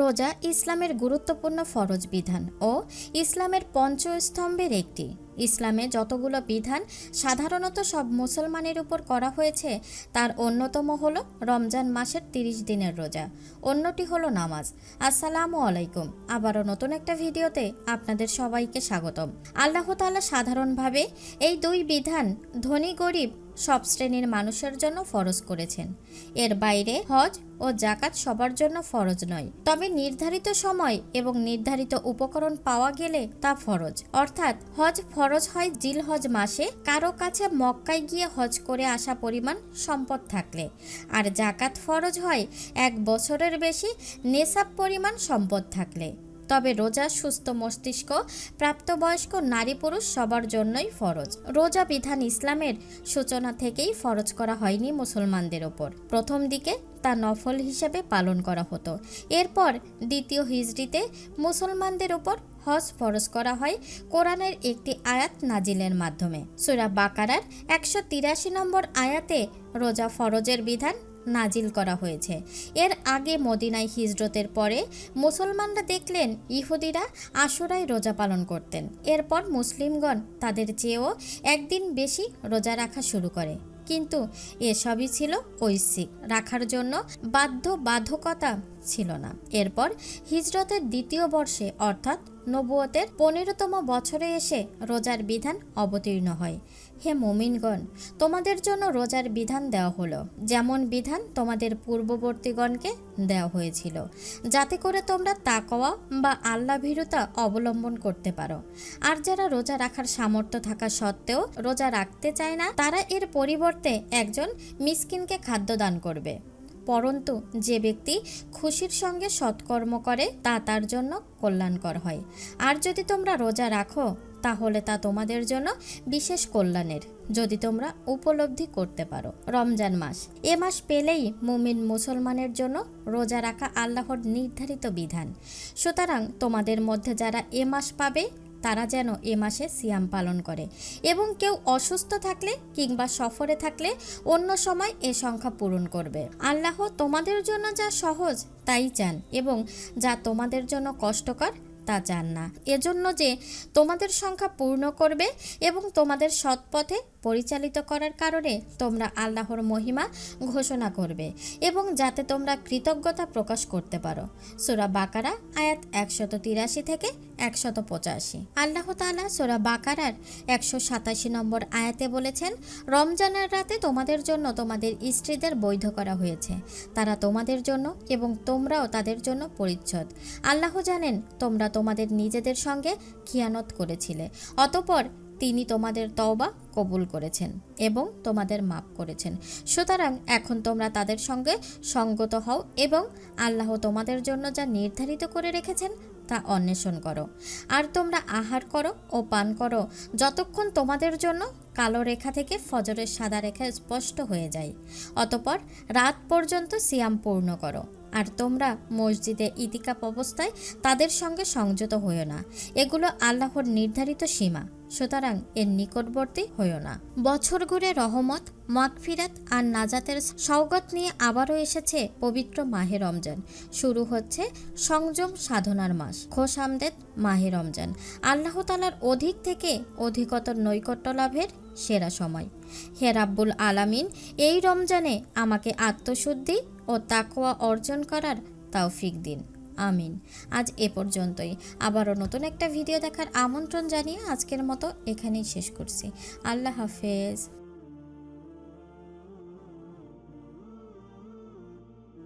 রোজা ইসলামের গুরুত্বপূর্ণ ফরজ বিধান ও ইসলামের পঞ্চস্তম্ভের একটি। ইসলামে যতগুলো বিধান সাধারণত সব মুসলমানের উপর করা হয়েছে তার অন্যতম হলো রমজান মাসের ৩০ দিনের রোজা, অন্যটি হলো নামাজ। আসসালামু আলাইকুম, আবারও নতুন একটা ভিডিওতে আপনাদের সবাইকে স্বাগতম। আল্লাহ তাআলা সাধারণভাবে এই দুই বিধান ধনী গরিব সব শ্রেণীর মানুষের জন্য ফরজ করেছেন। এর বাইরে হজ ও জাকাত সবার জন্য ফরজ নয়, তবে নির্ধারিত সময় এবং নির্ধারিত উপকরণ পাওয়া গেলে তা ফরজ। অর্থাৎ হজ ফরজ হয় জিলহজ মাসে কারো কাছে মক্কায় গিয়ে হজ করে আসা পরিমাণ সম্পদ থাকলে, আর জাকাত ফরজ হয় ১ বছরের বেশি নেসাব পরিমাণ সম্পদ থাকলে। তবে রোজা সুস্থ মস্তিষ্ক প্রাপ্তবয়স্ক নারী পুরুষ সবার জন্যই ফরজ। রোজা বিধান ইসলামের সূচনা থেকেই ফরজ করা হয়নি মুসলমানদের ওপর। প্রথম দিকে তা নফল হিসেবে পালন করা হতো। এরপর দ্বিতীয় হিজরিতে মুসলমানদের উপর হজ ফরজ করা হয় কোরআনের একটি আয়াত নাজিলের মাধ্যমে। সূরা বাকারার ১৮৩ নম্বর আয়াতে রোজা ফরজের বিধান নাজিল করা হয়েছে। এর আগে মদিনায় হিজরতের পরে মুসলমানরা দেখলেন ইহুদিরা আশুরায় রোজা পালন করতেন। এরপর মুসলিমগণ তাদের চেয়েও একদিন বেশি রোজা রাখা শুরু করে, কিন্তু এসবই ছিল ঐচ্ছিক, রাখার জন্য বাধ্যবাধকতা ছিল না। এরপর হিজরতের দ্বিতীয় বর্ষে অর্থাৎ নবুয়তের ১৫তম বছরে এসে রোজার বিধান অবতীর্ণ হয়। হে মুমিনগণ, তোমাদের জন্য রোজার বিধান দেওয়া হলো, যেমন বিধান তোমাদের পূর্ববর্তীগণকে দেওয়া হয়েছিল, যাতে করে তোমরা তাকওয়া বা আল্লাহ ভীরুতা অবলম্বন করতে পারো। আর যারা রোজা রাখার সামর্থ্য থাকা সত্ত্বেও রোজা রাখতে চায় না, তারা এর পরিবর্তে একজন মিসকিনকে খাদ্য দান করবে। পরন্তু যে ব্যক্তি খুশির সঙ্গে সৎকর্ম করে তা তার জন্য কল্যাণকর হয়। আর যদি তোমরা রোজা রাখো তাহলে তা তোমাদের জন্য বিশেষ কল্যাণের, যদি তোমরা উপলব্ধি করতে পারো। রমজান মাস, এ মাস পেলেই মুমিন মুসলমানের জন্য রোজা রাখা আল্লাহর নির্ধারিত বিধান। সুতরাং তোমাদের মধ্যে যারা এ মাস পাবে তারা যেন এ মাসে সিয়াম পালন করে, এবং কেউ অসুস্থ থাকলে কিংবা সফরে থাকলে অন্য সময় এ সংখ্যা পূরণ করবে। আল্লাহ তোমাদের জন্য যা সহজ তাই চান, এবং যা তোমাদের জন্য কষ্টকর তা চান না। এজন্য যে তোমাদের সংখ্যা পূর্ণ করবে এবং তোমাদের সৎপথে পরিচালিত করার কারণে তোমরা আল্লাহর মহিমা ঘোষণা করবে, এবং যাতে তোমরা কৃতজ্ঞতা প্রকাশ করতে পারো। সূরা বাকারা আয়াত ১৮৩ থেকে ১৮৫। আল্লাহ তাআলা সূরা বাকারার ১৮৭ নম্বর আয়াতে বলেছেন, রমজানের রাতে তোমাদের জন্য তোমাদের স্ত্রীদের বৈধ করা হয়েছে, তারা তোমাদের জন্য এবং তোমরাও তাদের জন্য পরিচ্ছদ। আল্লাহ জানেন তোমরা তোমাদের নিজেদের সঙ্গে খিয়ানত করেছিলে, অতঃপর তিনি তোমাদের তওবা কবুল করেছেন এবং তোমাদের মাফ করেছেন। সুতরাং এখন তোমরা তাদের সঙ্গে সঙ্গত হও এবং আল্লাহ তোমাদের জন্য যা নির্ধারিত করে রেখেছেন তা অন্বেষণ করো। আর তোমরা আহার করো ও পান করো যতক্ষণ তোমাদের জন্য কালো রেখা থেকে ফজরের সাদা রেখা স্পষ্ট হয়ে যায়। অতঃপর রাত পর্যন্ত সিয়াম পূর্ণ করো। আর তোমরা মসজিদে ইতিকাফ অবস্থায় তাদের সঙ্গে সংযত হইও না। এগুলো আল্লাহর নির্ধারিত সীমা, সুতরাং এর নিকটবর্তী হইও না। বছর ঘুরে রহমত, মাগফিরাত আর নাজাতের সওগাত নিয়ে আবারও এসেছে পবিত্র মাহে রমজান। শুরু হচ্ছে সংযম সাধনার মাস, খোশামদেদ মাহে রমজান, আল্লাহ তাআলার অধিক থেকে অধিকতর নৈকট্য লাভের সেরা সময়। হে রাব্বুল আলামিন, এই রমজানে আমাকে আত্মশুদ্ধি ও তাকওয়া অর্জন করার তৌফিক দিন, আমিন। আজ এ পর্যন্তই। আবারও নতুন একটা ভিডিও দেখার আমন্ত্রণ জানিয়ে আজকের মতো এখানেই শেষ করছি। আল্লাহ হাফেজ।